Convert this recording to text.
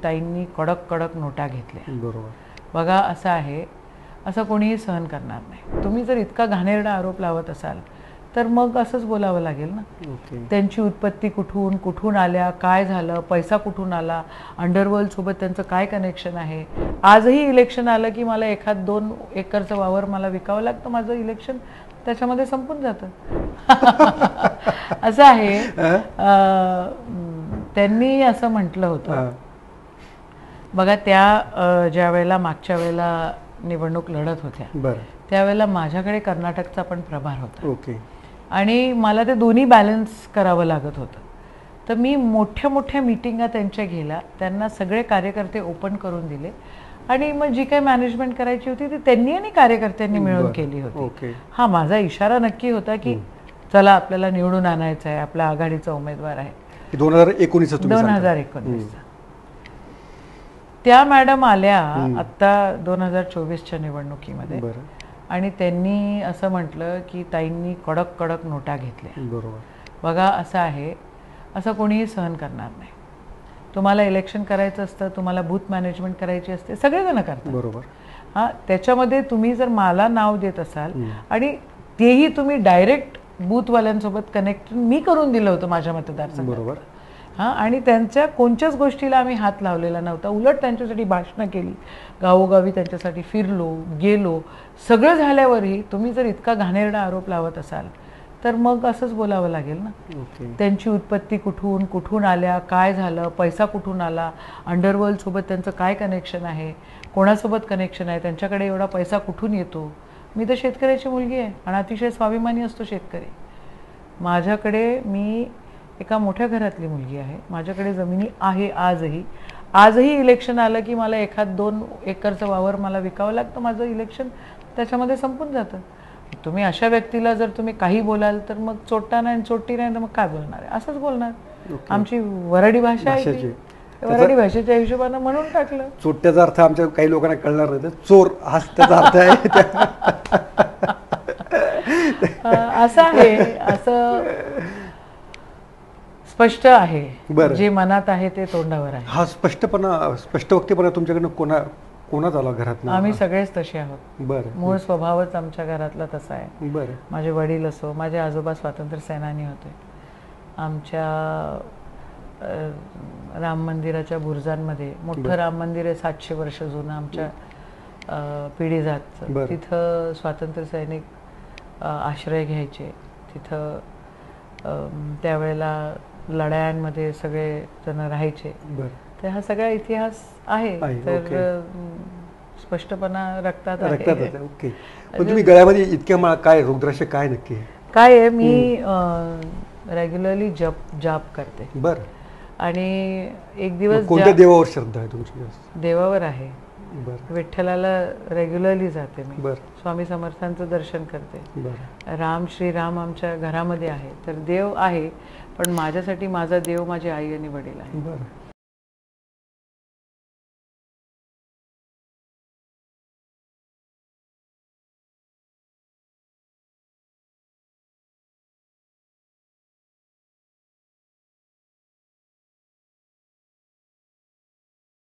ताईंनी कडक कडक नोटा घेतल्या. बरोबर. बघा असं आहे, असं कोणीही सहन करणार नाही. तुम्ही जर इतका घाणेरडा आरोप लावत असाल तर मग असंच बोलावं लागेल ना. त्यांची उत्पत्ती कुठून कुठून आल्या, काय झालं, पैसा कुठून आला, अंडरवर्ल्ड सोबत त्यांचं काय कनेक्शन आहे. आजही इलेक्शन आलं की मला 1-2 एकरचं वावर मला विकावं लागतं, माझं इलेक्शन त्याच्यामध्ये संपून जातं. असं आहे. त्यांनी असं म्हटलं होतं बघा, त्या ज्या वेळेला मागच्या वेळेला निवडणूक लढत होत्या त्यावेळेला माझ्याकडे कर्नाटकचा पण प्रभार होता आणि मला ते दोन्ही बॅलन्स करावं लागत होतं. तर मी मोठ्या मोठ्या मीटिंगा त्यांच्या गेल्या, त्यांना सगळे कार्यकर्ते ओपन करून दिले आणि मग जी काही मॅनेजमेंट करायची होती ती त्यांनी आणि कार्यकर्त्यांनी मिळून केली होती. हा माझा इशारा नक्की होता की चला आपल्याला निवडून आणायचं आहे, आपल्या आघाडीचा उमेदवार आहे. 2019 त्या मॅडम आल्या आता 2024च्या निवडणुकीमध्ये आणि त्यांनी असं म्हटलं की ताईंनी कडक कडक नोटा घेतल्या. बरोबर. बघा असं आहे, असं कोणीही सहन करणार नाही. तुम्हाला इलेक्शन करायचं असतं, तुम्हाला बूथ मॅनेजमेंट करायची असते, सगळेजण करतात. बरोबर. हां, त्याच्यामध्ये तुम्ही जर मला नाव देत असाल आणि तेही तुम्ही डायरेक्ट बूथवाल्यांसोबत कनेक्ट मी करून दिलं होतं माझ्या मतदारसंघात. बरोबर. हां, आणि त्यांच्या कोणत्याच गोष्टीला आम्ही हात लावलेला नव्हता. उलट त्यांच्यासाठी भाषणं केली, गावोगावी त्यांच्यासाठी फिरलो, गेलो. सगळं झाल्यावरही तुम्ही जर इतका घाणेरडा आरोप लावत असाल तर मग असंच बोलावं लागेल ना. त्यांची उत्पत्ती कुठून कुठून आल्या, काय झालं, पैसा कुठून आला, अंडरवर्ल्ड सोबत त्यांचं काय कनेक्शन आहे, कोणासोबत कनेक्शन आहे, त्यांच्याकडे एवढा पैसा कुठून येतो. मी तर शेतकऱ्याची मुलगी आहे आणि अतिशय स्वाभिमानी असतो शेतकरी. माझ्याकडे मी एका मोठ्या घरातली मुलगी आहे, माझ्याकडे जमिनी आहे. आजही इलेक्शन आलं की मला 1-2 एकरचं वावर मला विकावं लागतं, माझं इलेक्शन त्याच्यामध्ये संपून जातं. तुम्ही अशा व्यक्तीला जर तुम्ही काही बोलाल तर मग चोट्टा नाही चोट्टी नाही तर मग काय बोलणार आहे, असंच बोलणार. आमची वराडी भाषा आहे, वराडी भाषेच्या हिशोबानं म्हणून टाकलं. चोट्ट्याचा अर्थ आमच्या काही लोकांना कळणार नाही, चोर हाच त्याचा अर्थ आहे. असं आहे, असं स्पष्ट आहे. जे मनात आहे ते तोंडावर आहे. हा स्पष्ट वक्तेपणा तुमच्याकडनं कोणाच आला घरात? आम्ही सगळेच तसे आहोत. मूळ स्वभावच आमच्या घरातला तसा आहे. माझे वडील असो, माझे आजोबा स्वातंत्र्य सेनानी होते. आमच्या राम मंदिराच्या बुरुजांमध्ये मोठं राम मंदिर आहे, 700 वर्ष जुनं, आमच्या पिढीजातचं. तिथं स्वातंत्र्य सैनिक आश्रय घ्यायचे. तिथं त्यावेळेला लढायांमध्ये सगळे जण राहायचे. तर हा सगळा इतिहास आहे. तर स्पष्टपणा रक्तात आहे. पण तुम्ही गळ्यामध्ये इतक्या माळा काय, रुद्राक्ष काय नक्की काय आहे? मी रेग्युलरली जाप करते. आणि एक दिवस कोणत्या देवावर श्रद्धा आहे तुमची? देवावर आहे. विठ्ठलाला रेग्युलरली जाते मी. स्वामी समर्थांचं दर्शन करते. श्रीराम आमच्या घरामध्ये आहे. तर देव आहे, पण माझ्यासाठी माझा देव माझी आई आणि वडील आहे.